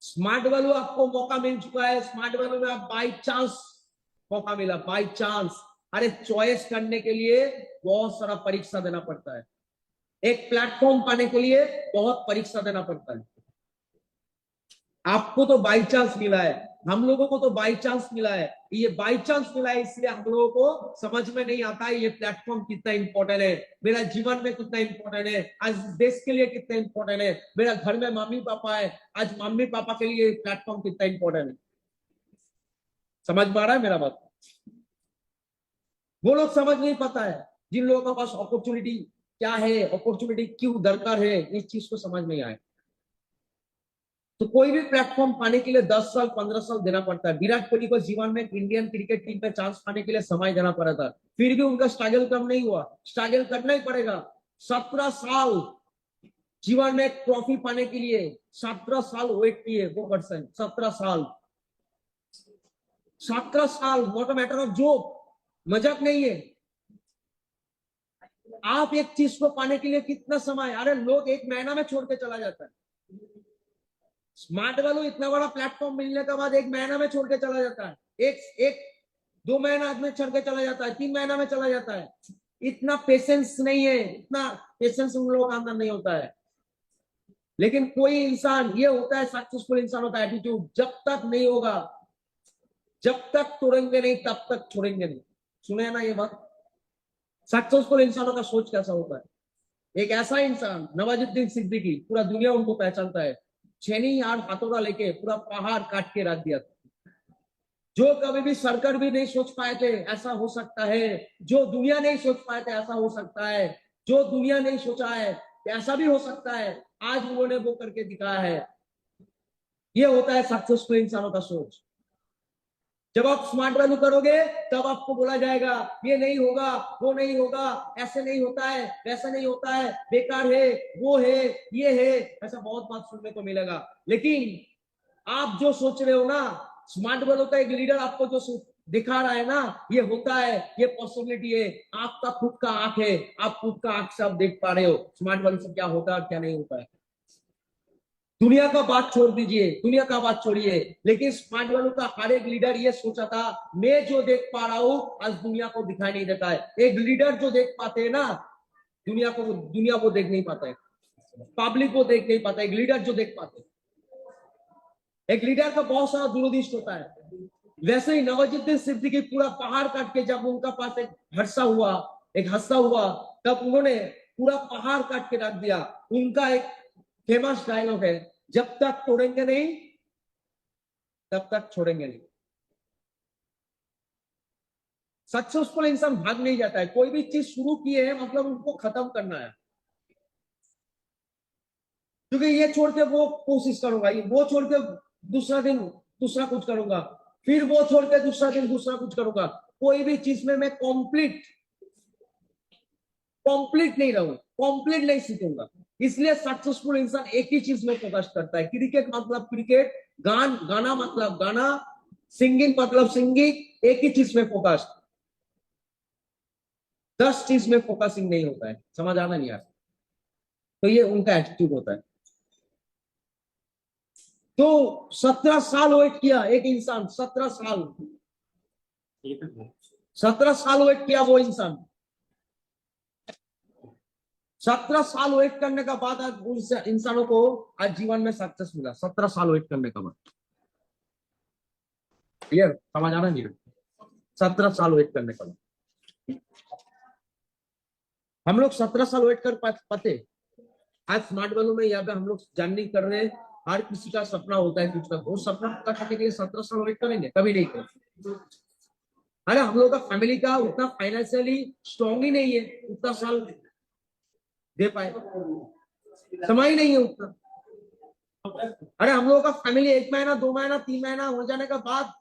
Smart value आपको मौका मिल चुका है। स्मार्ट वैल्यू में आप बाई चांस मौका मिला, बाई चांस। अरे चॉइस करने के लिए बहुत सारा परीक्षा देना पड़ता है। एक प्लेटफॉर्म पाने के लिए बहुत परीक्षा देना पड़ता है। आपको तो बाई चांस मिला है, हम लोगों को तो बाई चांस मिला है। ये बाई चांस मिला है, इसलिए हम लोगों को समझ में नहीं आता है ये प्लेटफॉर्म कितना इंपॉर्टेंट है, मेरा जीवन में कितना इंपॉर्टेंट है, आज देश के लिए कितना इंपॉर्टेंट है, मेरा घर में मम्मी पापा है, आज मम्मी पापा के लिए प्लेटफॉर्म कितना इंपॉर्टेंट है। समझ पा रहा है मेरा बात? वो लोग समझ नहीं पाता है जिन लोगों के पास अपॉर्चुनिटी क्या है, अपॉर्चुनिटी क्यों दरकार है, इस चीज को समझ नहीं आए। तो कोई भी प्लेटफॉर्म पाने के लिए 10 साल 15 साल देना पड़ता है। विराट कोहली को जीवन में इंडियन क्रिकेट टीम पे चांस पाने के लिए समय देना पड़ा था, फिर भी उनका स्ट्रगल कम नहीं हुआ। स्ट्रगल करना ही पड़ेगा। 17 साल जीवन में ट्रॉफी पाने के लिए 17 साल वेट किए वो पर्सन। 17 साल, 17 साल not a matter of joke, मजाक नहीं है। आप एक चीज को पाने के लिए कितना समय, अरे लोग एक महीना में छोड़ के चला जाता है। स्मार्ट वैल्यू इतना बड़ा प्लेटफॉर्म मिलने के बाद एक महीना में छोड़ के चला जाता है, एक 2 महीना में छोड़ के चला जाता है, 3 महीना में चला जाता है। इतना पेशेंस नहीं है, इतना पेशेंस उन लोगों के अंदर नहीं होता है। लेकिन कोई इंसान ये होता है, सक्सेसफुल इंसान होता है एटीट्यूड, जब तक नहीं होगा, जब तक तोड़ेंगे नहीं तब तक छोड़ेंगे नहीं। सुने ना ये बात? सक्सेसफुल इंसानों का सोच कैसा होता है? एक ऐसा इंसान नवाजुद्दीन सिद्दीकी, पूरा दुनिया उनको पहचानता है, छेनी यार हाथोड़ा लेके पूरा पहाड़ काट के रख दिया था। जो कभी भी सरकार भी नहीं सोच पाए थे ऐसा हो सकता है, जो दुनिया नहीं सोच पाए थे ऐसा हो सकता है, जो दुनिया नहीं सोचा है ऐसा भी हो सकता है, आज उन्होंने वो करके दिखाया है। ये होता है सक्सेसफुल इंसानों का सोच। जब आप स्मार्ट वैल्यू करोगे तब आपको बोला जाएगा ये नहीं होगा, वो नहीं होगा, ऐसे नहीं होता है, वैसा नहीं होता है, बेकार है, वो है, ये है, ऐसा बहुत बात सुनने को मिलेगा। लेकिन आप जो सोच रहे हो ना, स्मार्ट वैल्यू का एक लीडर आपको जो दिखा रहा है ना, ये होता है, ये पॉसिबिलिटी है, आपका खुद का आंख है, आप खुद का आंख से आप देख पा रहे हो स्मार्ट वैल्यू से क्या होता है और क्या नहीं होता है। दुनिया का बात छोड़ दीजिए, दुनिया का बात छोड़िए, लेकिन स्मार्ट वैल्यू का हर एक लीडर ये सोचा था मैं जो देख पा रहा हूं आज दुनिया को दिखाई नहीं देता है। एक लीडर जो देख पाते हैं ना दुनिया को देख नहीं पाता है, पब्लिक को देख नहीं पाता। एक लीडर जो देख पाते, एक लीडर का बहुत सारा दूरदृष्टि होता है। वैसे ही नवाजुद्दीन सिद्दीकी पूरा पहाड़ काट के जब उनका पास एक हादसा हुआ तब उन्होंने पूरा पहाड़ काट के रख दिया। उनका एक फेमस डायलॉग है, जब तक तोड़ेंगे नहीं तब तक छोड़ेंगे नहीं। सक्सेसफुल इंसान भाग नहीं जाता है, कोई भी चीज शुरू किए है मतलब उनको खत्म करना है। क्योंकि ये छोड़ के वो कोशिश करूंगा, वो छोड़ के दूसरा दिन दूसरा कुछ करूंगा, फिर वो छोड़ के दूसरा दिन दूसरा कुछ करूंगा। कोई भी चीज में मैं कंप्लीट नहीं रहूं, कंप्लीट नहीं सीखूंगा। इसलिए सक्सेसफुल इंसान एक ही चीज में फोकस करता है। क्रिकेट मतलब क्रिकेट, गाना मतलब गाना, सिंगिंग मतलब सिंगिंग, एक ही चीज में फोकस। 10 चीज में फोकसिंग नहीं होता है। समझ आना नहीं आता? तो ये उनका एटीट्यूड होता है। तो 17 साल वेट किया एक इंसान, 17 साल, 17 साल वेट किया वो इंसान। 17 साल वेट करने का बाद आज उन इंसानों को आज जीवन में सक्सेस मिला। 17 साल वेट करने का बाद, क्लियर? समझ आना नहीं? 17 साल वेट करने का बाद हम लोग 17 साल वेट कर पाते। आज स्मार्ट वैल्यू में यहाँ पे हम लोग जानने कर रहे हैं, हर किसी का सपना होता है कुछ का, वो सपना पूरा करने के लिए 17 साल वेट करेंगे? कभी नहीं करेंगे। अरे हम लोग का फैमिली का उतना फाइनेंशियली स्ट्रॉन्ग ही नहीं है उतना साल दे पाए, समय ही नहीं है उतना। अरे हम लोगों का फैमिली 1 महीना 2 महीना 3 महीना हो जाने का बाद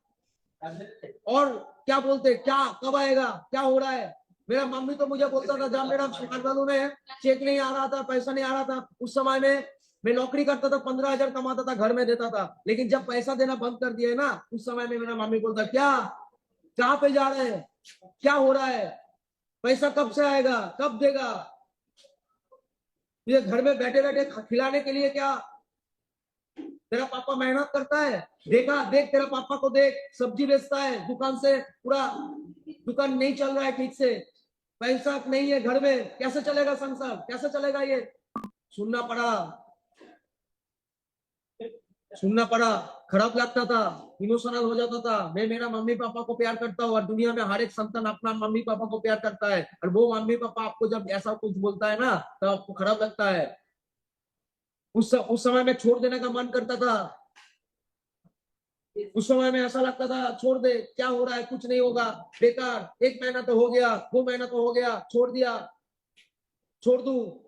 और क्या बोलते, क्या कब आएगा, क्या हो रहा है। मेरा मम्मी तो मुझे बोलता था जब मेरा स्मार्ट वैल्यू में चेक नहीं आ रहा था, पैसा नहीं आ रहा था, उस समय में मैं नौकरी करता था, 15,000 कमाता था, घर में देता था। लेकिन जब पैसा देना बंद कर दिया है ना, उस समय में मेरा मम्मी बोलता क्या, कहाँ पे जा रहे हैं, क्या हो रहा है, पैसा कब से आएगा, कब देगा, ये घर में बैठे बैठे खिलाने के लिए क्या तेरा पापा मेहनत करता है, देखा देख तेरा पापा को देख, सब्जी बेचता है, दुकान से पूरा दुकान नहीं चल रहा है ठीक से, पैसा नहीं है घर में, कैसे चलेगा संसार, कैसे चलेगा ये? सुनना पड़ा, सुनना पड़ा, खराब लगता था, इमोशनल हो जाता था। मैं मेरा मम्मी पापा को प्यार करता हूँ और दुनिया में हर एक संतान अपना मम्मी पापा को प्यार करता है, और वो मम्मी पापा आपको जब ऐसा कुछ बोलता है ना तो आपको खराब लगता है। उस समय में छोड़ देने का मन करता था, उस समय में ऐसा लगता था छोड़ दे, क्या हो रहा है, कुछ नहीं होगा, बेकार, 1 महीना तो हो गया, 2 महीना तो हो गया, छोड़ दिया, छोड़ दू।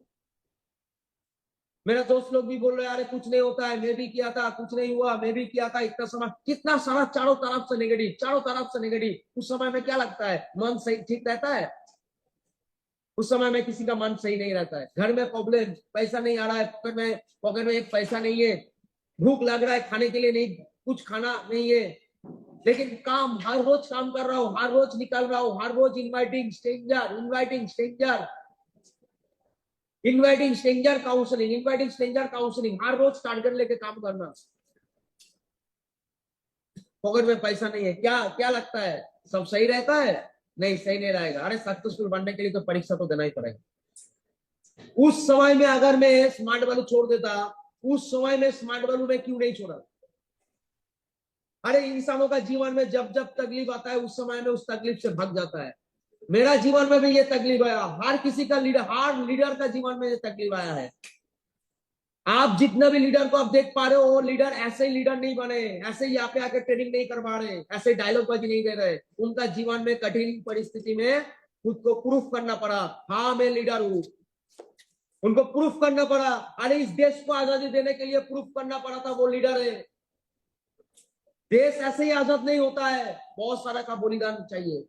मेरा दोस्त लोग भी बोल रहे हैं अरे कुछ नहीं होता है, मैं भी किया था, कुछ नहीं हुआ, मैं भी किया था, इतना समय, कितना सारा चारों तरफ से नेगेटिव, चारों तरफ से नेगेटिव। उस समय में क्या लगता है, मन सही ठीक रहता है? उस समय में किसी का मन सही नहीं रहता है। घर में प्रॉब्लम, पैसा नहीं आ रहा है, पॉकेट में एक पैसा नहीं है, भूख लग रहा है, खाने के लिए नहीं, कुछ खाना नहीं है, लेकिन काम, हर रोज काम कर रहा हूँ, हर रोज निकल रहा हूँ, हर रोज inviting stranger, inviting stranger counselling, हर रोज टारगेट लेके काम करना, पॉकेट में पैसा नहीं है, क्या क्या लगता है सब सही रहता है? नहीं, सही नहीं रहेगा। अरे सक्सेसफुल बनने के लिए तो परीक्षा तो देना ही पड़ेगा। उस समय में अगर मैं स्मार्ट वैल्यू छोड़ देता, उस समय में स्मार्ट वैल्यू में क्यों नहीं छोड़ा? अरे इंसानों का जीवन में जब जब तकलीफ आता है उस समय में उस तकलीफ से भाग जाता है। मेरा जीवन में भी ये तकलीफ आया, हर किसी का लीडर, हर लीडर का जीवन में ये तकलीफ आया है। आप जितने भी लीडर को आप देख पा रहे हो, वो लीडर ऐसे ही लीडर नहीं बने, ऐसे ही यहाँ पे आके ट्रेनिंग नहीं करवा रहे, ऐसे डायलॉग बाजी नहीं दे रहे। उनका जीवन में कठिन परिस्थिति में खुद को प्रूफ करना पड़ा, हाँ मैं लीडर हूँ। उनको प्रूफ करना पड़ा, अरे इस देश को आजादी देने के लिए प्रूफ करना पड़ा था वो लीडर है। देश ऐसे ही आजाद नहीं होता है, बहुत सारा का बलिदान चाहिए।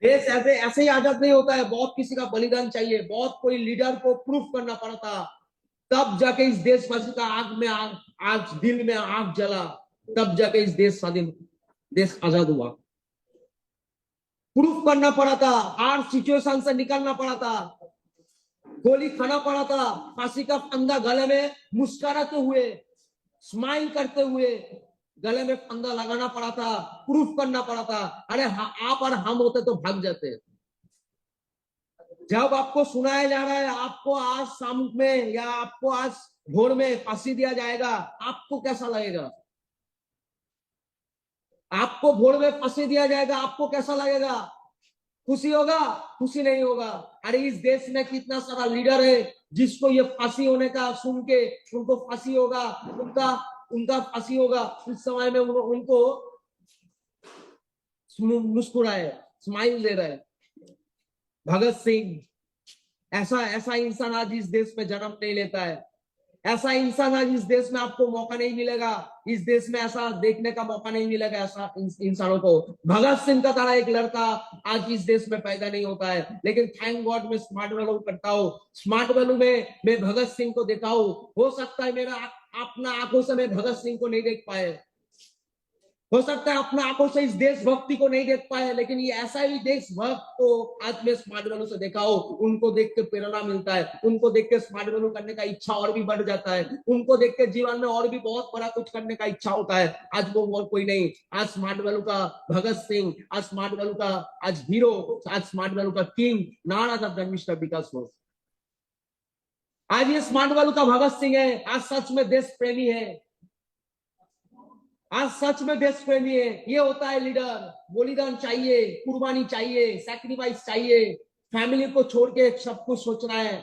देश ऐसे ऐसे ही आजाद नहीं होता है, बहुत किसी का बलिदान चाहिए, बहुत कोई लीडर को प्रूफ करना पड़ता, तब जाके इस देशवासी का आग में आग, आज दिल में आग जला, तब जाके इस देश स्वाधीन, देश आजाद हुआ। प्रूफ करना पड़ा था, हर सिचुएशन से निकलना पड़ा था, गोली खाना पड़ा था, फांसी का फंदा गले में मुस्कुराते हुए, स्माइल करते हुए गले में फंदा लगाना पड़ा था, प्रूफ करना पड़ा था। अरे आप और हम होते तो भाग जाते। जब आपको सुनाया जा रहा है आपको आज शाम में या आपको आज भोर में फांसी दिया जाएगा, आपको कैसा लगेगा? आपको भोर में फांसी दिया जाएगा, आपको कैसा लगेगा? खुशी होगा? खुशी नहीं होगा। अरे इस देश में कितना सारा लीडर है जिसको ये फांसी होने का सुन के उनको फांसी होगा, उनका उनका फांसी होगा, उस समय में उनको मुस्कुराए, स्माइल दे रहे। भगत सिंह, ऐसा ऐसा इंसान आज इस देश में जन्म नहीं लेता है, ऐसा इंसान आज इस देश में आपको मौका नहीं मिलेगा, इस देश में ऐसा देखने का मौका नहीं मिलेगा ऐसा इंसानों को। भगत सिंह का तरह एक लड़का आज इस देश में पैदा नहीं होता है, लेकिन थैंक गॉड मैं स्मार्ट वैल्यू करता हूँ, स्मार्ट वैल्यू में मैं भगत सिंह को देखा हूँ। हो सकता है मेरा अपना आंखों से मैं भगत सिंह को नहीं देख पाए, हो सकता है अपना आंखों से इस देशभक्ति को नहीं देख पाए, लेकिन ये ऐसा ही देशभक्त को आज मैं स्मार्ट वैल्यू से देखा हो, उनको देख के प्रेरणा मिलता है, उनको देख के स्मार्ट वैल्यू करने का इच्छा और भी बढ़ जाता है, उनको देख के जीवन में और भी बहुत बड़ा कुछ करने का इच्छा होता है। आज वो और कोई नहीं, आज स्मार्ट वैल्यू का भगत सिंह, आज स्मार्ट वैल्यू का आज हीरो, आज स्मार्ट वैल्यू का किंग नाना अदर मिस्टर विकास घोष। आज ये स्मार्ट वैल्यू का भगत सिंह है, आज सच में देश प्रेमी है, आज सच में देश प्रेमी है। ये होता है लीडर, बलिदान चाहिए, कुर्बानी चाहिए, सैक्रिफाइस चाहिए, फैमिली को छोड़ के सब कुछ सोचना है।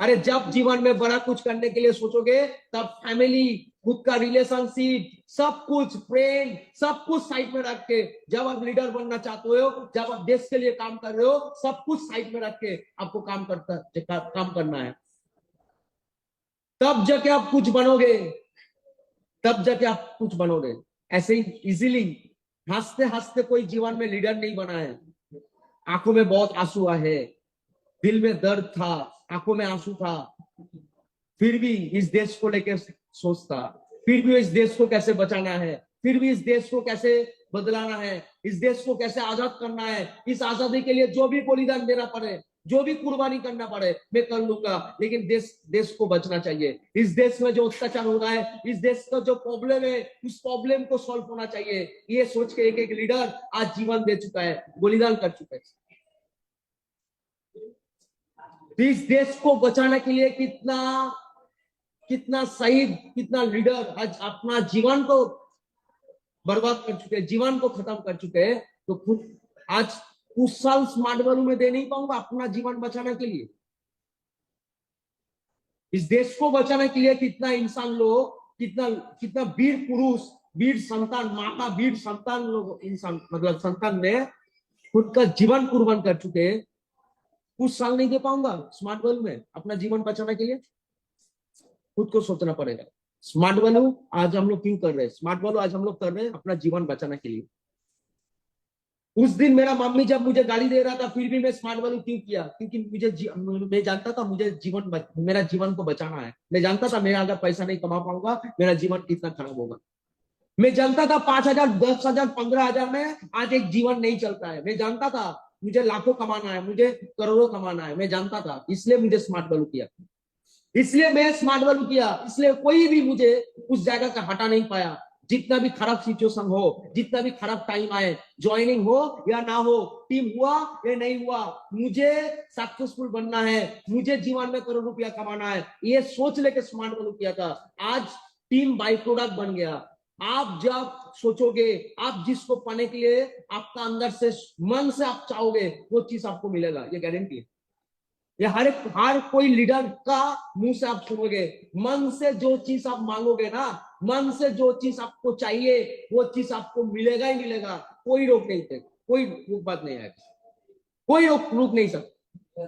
अरे जब जीवन में बड़ा कुछ करने के लिए सोचोगे तब फैमिली, खुद का रिलेशनशिप, सब कुछ, प्रेम, सब कुछ साइड में रख के जब आप लीडर बनना चाहते हो, जब आप देश के लिए काम कर रहे हो, सब कुछ साइड में रख के आपको काम करना है, तब जाके आप कुछ बनोगे, तब जाके आप कुछ बनोगे। ऐसे ही इजीली हंसते हंसते कोई जीवन में लीडर नहीं बना है। आंखों में बहुत आंसू आए, दिल में दर्द था, आंखों में आंसू था, फिर भी इस देश को लेकर सोचता, फिर भी इस देश को कैसे बचाना है, फिर भी इस देश को कैसे बदलाना है, इस देश को कैसे आजाद करना है, इस आजादी के लिए जो भी बलिदान देना पड़े जो भी कुर्बानी करना पड़े मैं कर लूंगा, लेकिन देश देश को बचना चाहिए। इस देश में जो अत्याचार हो रहा है, इस देश का जो प्रॉब्लम है, उस प्रॉब्लम को सॉल्व होना चाहिए। ये सोच के एक एक लीडर आज जीवन दे चुका है, बलिदान कर चुका है। इस देश को बचाने के लिए कितना कितना शहीद, कितना लीडर आज अपना जीवन को बर्बाद कर चुके हैं, जीवन को खत्म कर चुके हैं। तो खुद आज कुछ साल स्मार्ट वैल्यू में दे नहीं पाऊंगा अपना जीवन बचाने के लिए। इस देश को बचाने के लिए कितना इंसान लोग, कितना कितना वीर पुरुष, वीर संतान, माता वीर संतान लोग, इंसान मतलब संतान ने खुद का जीवन कुर्बान कर चुके हैं। कुछ साल नहीं दे पाऊंगा स्मार्ट वैल्यू में अपना जीवन बचाने के लिए, खुद को सोचना पड़ेगा। स्मार्ट वैल्यू आज हम लोग क्यों कर रहे हैं? स्मार्ट वैल्यू आज हम लोग कर रहे हैं अपना जीवन बचाने के लिए। उस दिन मेरा मम्मी जब मुझे गाली दे रहा था, फिर भी मैं स्मार्ट वैल्यू क्यों किया? क्योंकि मैं जानता था मुझे मेरा जीवन को बचाना है। मैं जानता था मेरा अगर पैसा नहीं कमा पाऊंगा मेरा जीवन कितना खराब होगा। मैं जानता था 5,000, 10,000, 15,000 में आज एक जीवन नहीं चलता है। मैं जानता था मुझे लाखों कमाना है, मुझे करोड़ों कमाना है। मैं जानता था, इसलिए मुझे स्मार्ट वैल्यू किया, इसलिए मैं स्मार्ट वैल्यू किया। इसलिए कोई भी मुझे उस जगह से हटा नहीं पाया। जितना भी खराब सिचुएशन हो, जितना भी खराब टाइम आए, ज्वाइनिंग हो या ना हो, टीम हुआ या नहीं हुआ, मुझे सक्सेसफुल बनना है, मुझे जीवन में करोड़ रुपया कमाना है, ये सोच लेके स्मार्ट वैल्यू किया था। आज टीम बाई प्रोडक्ट बन गया। आप जब सोचोगे, आप जिसको पाने के लिए आपका अंदर से मन से आप चाहोगे, वो चीज आपको मिलेगा, ये गारंटी है। ये हर कोई लीडर का मुंह से आप सुनोगे, मन से जो चीज आप मांगोगे ना, मन से जो चीज आपको चाहिए वो चीज आपको मिलेगा ही मिलेगा। कोई रोक नहीं सकता, कोई रोक बात नहीं है, कोई रोक नहीं सकता।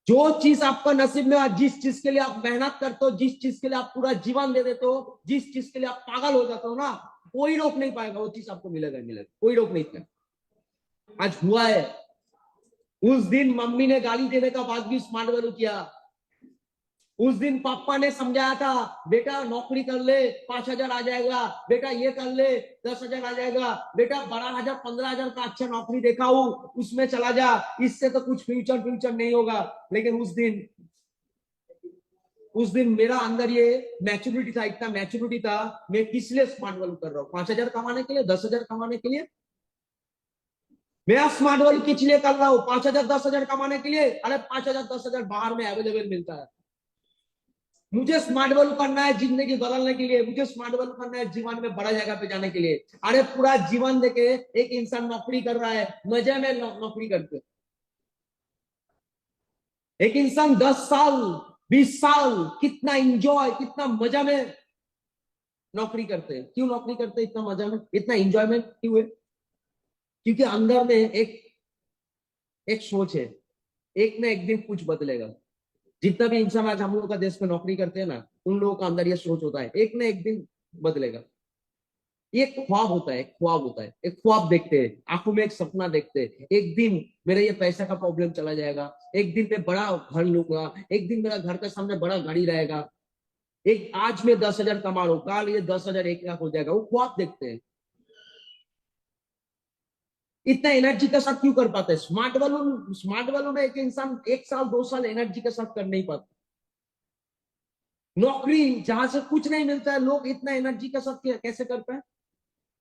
जो चीज आपका नसीब में, जिस चीज के लिए आप मेहनत करते हो, जिस चीज के लिए आप पूरा जीवन दे देते हो, जिस चीज के लिए आप पागल हो जाते हो ना, कोई रोक नहीं पाएगा, वो चीज आपको मिलेगा ही मिलेगा, कोई रोक नहीं पाएगा। आज हुआ है, उस दिन मम्मी ने गाली देने का बाद भी स्मार्ट वैल्यू किया। उस दिन पापा ने समझाया था, बेटा नौकरी कर ले 5,000 आ जाएगा, बेटा ये कर ले 10,000 आ जाएगा, बेटा 12,000 15,000 का अच्छा नौकरी देखा हूं उसमें चला जा, इससे तो कुछ फ्यूचर नहीं होगा। लेकिन उस दिन मेरा अंदर ये मैच्योरिटी था, इतना मैच्योरिटी था, मैं किस लिए स्मार्ट वैल्यू कर रहा हूँ? 5,000 कमाने के लिए, 10,000 कमाने के लिए? मैं स्मार्ट वैल्यू किस लिए कर रहा हूँ? 5,000 10,000 कमाने के लिए? अरे 5,000 10,000 बाहर में अवेलेबल मिलता है। मुझे स्मार्ट वैल्यू करना है जिंदगी बदलने के लिए, मुझे स्मार्ट वैल्यू करना है जीवन में बड़ा जगह पे जाने के लिए। अरे पूरा जीवन देके एक इंसान नौकरी कर रहा है, मजे में नौकरी करते, एक इंसान 10 साल 20 साल कितना इंजॉय, कितना मजा में नौकरी करते हैं। क्यों नौकरी करते हैं इतना मजा में, इतना इंजॉयमेंट क्यों है? क्योंकि अंदर में एक एक सोच है, एक ना एक दिन कुछ बदलेगा। जितना भी इंसान आज हम लोगों का देश में नौकरी करते हैं ना, उन लोगों का अंदर ये सोच होता है, एक ना एक दिन बदलेगा। ये ख्वाब होता है, ख्वाब होता है, एक ख्वाब देखते हैं, आंखों में एक सपना देखते हैं, एक दिन मेरा ये पैसा का प्रॉब्लम चला जाएगा, एक दिन मैं बड़ा घर लूंगा, एक दिन मेरा घर के सामने बड़ा गाड़ी रहेगा, एक आज मैं 10,000 कमा रहा हूँ, कल ये 10,000 1 लाख हो जाएगा। वो ख्वाब देखते हैं। इतना एनर्जी के साथ क्यों कर पाते हैं? स्मार्ट वालों में एक इंसान 1 साल 2 साल एनर्जी के साथ कर नहीं पाता। नौकरी जहां से कुछ नहीं मिलता है, लोग इतना एनर्जी के साथ कैसे करते हैं?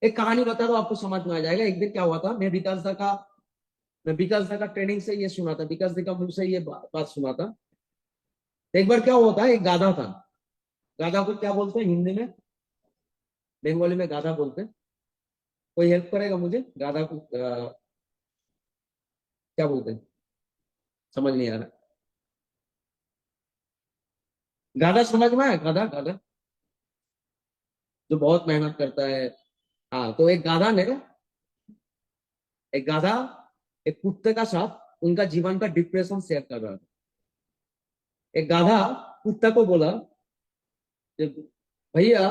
एक कहानी बता दो, आपको समझ में आ जाएगा। एक दिन क्या हुआ था, मैं विकास दा का ट्रेनिंग से ये सुना था, विकास दा का मुंह से ये बात सुना था। एक बार क्या हुआ था, एक गाधा था। गाधा को क्या बोलते हैं हिंदी में? बंगाली में गाधा बोलते हैं। कोई हेल्प करेगा मुझे? गाधा को क्या बोलते हैं? समझ नहीं आ रहा। गाधा समझ में आया? गाधा गाधा जो बहुत मेहनत करता है। हाँ, तो एक गाधा एक कुत्ते का साथ उनका जीवन का डिप्रेशन शेयर कर रहा था। एक गाधा कुत्ता को बोला कि भैया,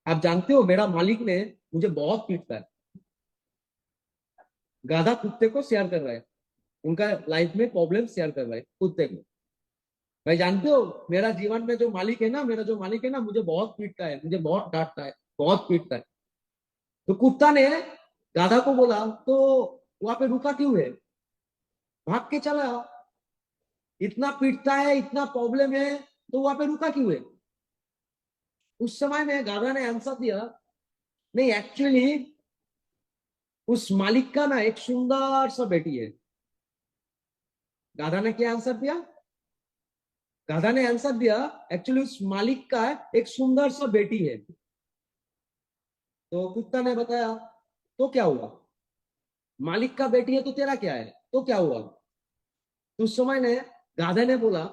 आप जानते हो मेरा मालिक ने मुझे बहुत पीटता है। गाधा कुत्ते को शेयर कर रहा है, उनका लाइफ में प्रॉब्लम शेयर कर रहा है कुत्ते को। भाई जानते हो मेरा जीवन में जो मालिक है ना, मेरा जो मालिक है ना, मुझे बहुत पीटता है, मुझे बहुत डांटता है, बहुत पीटता है। तो कुत्ता ने गाधा को बोला, तो वहां पे रुका क्यों है? भाग के चला। इतना पीटता है, इतना प्रॉब्लम है, तो वहां पे रुका क्यों है? उस समय में गाधा ने आंसर दिया, नहीं एक्चुअली उस मालिक का ना एक सुंदर सा बेटी है। गाधा ने क्या आंसर दिया? गाधा ने आंसर दिया, एक्चुअली उस मालिक का एक सुंदर सा बेटी है। तो कुत्ता ने बताया, तो क्या हुआ? मालिक का बेटी है तो तेरा क्या है, तो क्या हुआ? तो उस समय ने गाधे ने बोला,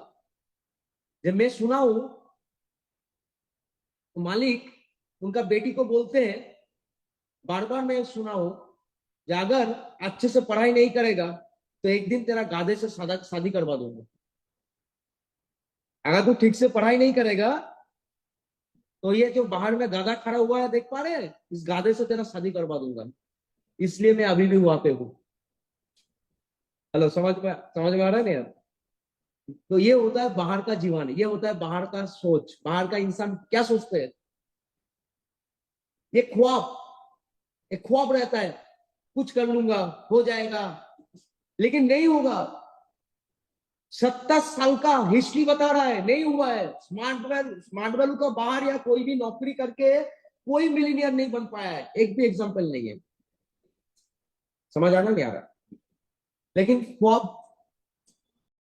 जब मैं सुना हूं तो मालिक उनका बेटी को बोलते हैं, बार बार मैं सुना हूं कि अगर अच्छे से पढ़ाई नहीं करेगा तो एक दिन तेरा गाधे से शादी करवा दूंगा। अगर तू ठीक से पढ़ाई नहीं करेगा तो ये जो बाहर में गाधा खड़ा हुआ है देख पा रहे हैं, इस गाधे से तेरा शादी करवा दूंगा। इसलिए मैं अभी भी वहां पे हूँ। हेलो, समझ में आ रहा है ना यार? तो ये होता है बाहर का जीवन, ये होता है बाहर का सोच, बाहर का इंसान क्या सोचते हैं। ये ख्वाब, एक ख्वाब रहता है, कुछ कर लूंगा, हो जाएगा, लेकिन नहीं होगा। 27 साल का हिस्ट्री बता रहा है, नहीं हुआ है। स्मार्ट वैल्यू का बाहर या कोई भी नौकरी करके कोई मिलीनियर नहीं बन पाया है, एक भी एग्जांपल नहीं है। समझ आना नहीं आ रहा? लेकिन ख्वाब